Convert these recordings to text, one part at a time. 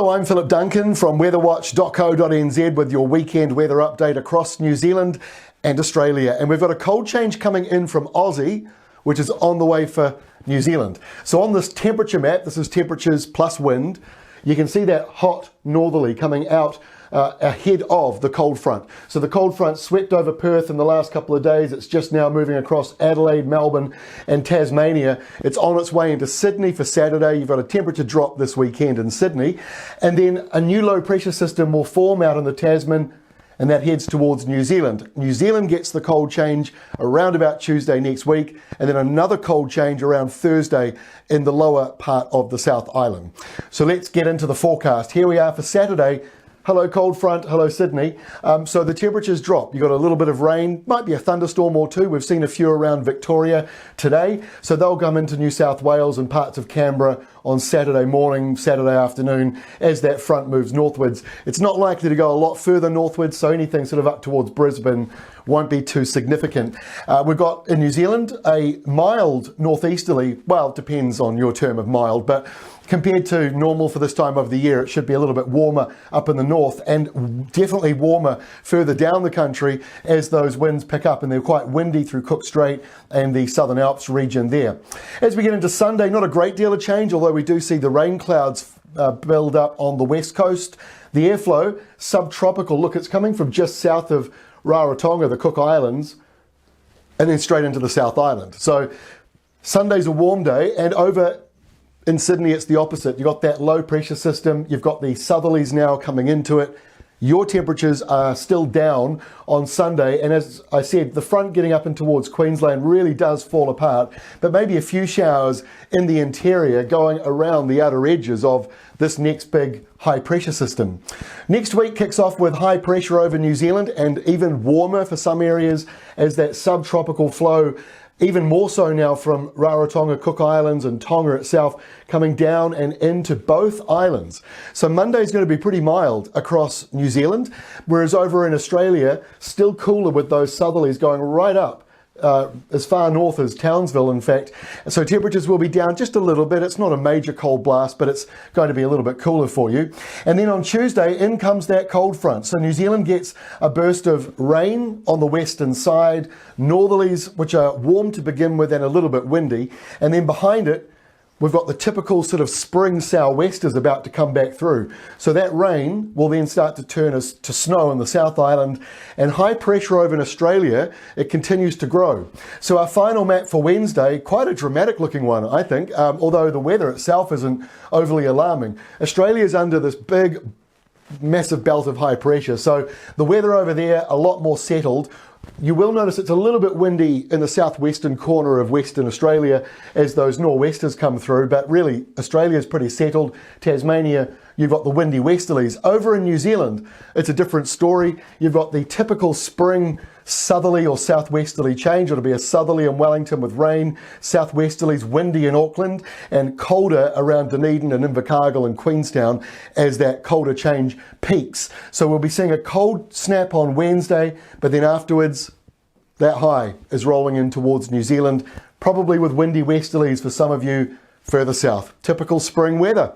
Hello, I'm Philip Duncan from weatherwatch.co.nz with your weekend weather update across New Zealand and Australia. And we've got a cold change coming in from Aussie, which is on the way for New Zealand. So on this temperature map, this is temperatures plus wind, you can see that hot northerly coming out ahead of the cold front. So the cold front swept over Perth in the last couple of days. It's just now moving across Adelaide, Melbourne and Tasmania. It's on its way into Sydney for Saturday. You've got a temperature drop this weekend in Sydney. And then a new low pressure system will form out in the Tasman, and that heads towards New Zealand. New Zealand gets the cold change around about Tuesday next week, and then another cold change around Thursday in the lower part of the South Island. So let's get into the forecast. Here we are for Saturday. Hello cold front, hello Sydney. So the temperatures drop. You've got a little bit of rain, might be a thunderstorm or two. We've seen a few around Victoria today. So they'll come into New South Wales and parts of Canberra on Saturday morning, Saturday afternoon as that front moves northwards. It's not likely to go a lot further northwards, so anything sort of up towards Brisbane won't be too significant. We've got in New Zealand a mild northeasterly, well, it depends on your term of mild, but compared to normal for this time of the year, it should be a little bit warmer up in the north and definitely warmer further down the country as those winds pick up, and they're quite windy through Cook Strait and the Southern Alps region there. As we get into Sunday, not a great deal of change, although we do see the rain clouds build up on the west coast. The airflow, subtropical, look, it's coming from just south of Rarotonga, the Cook Islands, and then straight into the South Island. So Sunday's a warm day, and over in Sydney, it's the opposite. You've got that low pressure system. You've got the southerlies now coming into it. Your temperatures are still down on Sunday. And as I said, the front getting up and towards Queensland really does fall apart. But maybe a few showers in the interior going around the outer edges of this next big high pressure system. Next week kicks off with high pressure over New Zealand and even warmer for some areas as that subtropical flow, even more so now from Rarotonga, Cook Islands and Tonga itself, coming down and into both islands. So Monday's going to be pretty mild across New Zealand, whereas over in Australia, still cooler with those southerlies going right up as far north as Townsville, in fact. So temperatures will be down just a little bit. It's not a major cold blast, but it's going to be a little bit cooler for you. And then on Tuesday, in comes that cold front. So New Zealand gets a burst of rain on the western side, northerlies, which are warm to begin with and a little bit windy. And then behind it, we've got the typical sort of spring sou'westers about to come back through. So that rain will then start to turn us to snow in the South Island, and high pressure over in Australia, it continues to grow. So our final map for Wednesday, quite a dramatic looking one, I think, although the weather itself isn't overly alarming. Australia's under this big, massive belt of high pressure. So the weather over there, a lot more settled. You will notice it's a little bit windy in the southwestern corner of Western Australia as those nor'westers come through, but really Australia's pretty settled. Tasmania, you've got the windy westerlies. Over in New Zealand, it's a different story. You've got the typical spring southerly or southwesterly change. It'll be a southerly in Wellington with rain, southwesterlies windy in Auckland, and colder around Dunedin and Invercargill and Queenstown as that colder change peaks. So we'll be seeing a cold snap on Wednesday, but then afterwards, that high is rolling in towards New Zealand, probably with windy westerlies for some of you further south. Typical spring weather.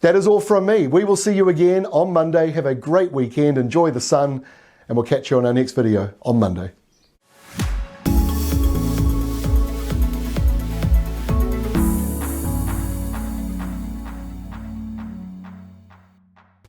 That is all from me. We will see you again on Monday. Have a great weekend. Enjoy the sun, and we'll catch you on our next video on Monday.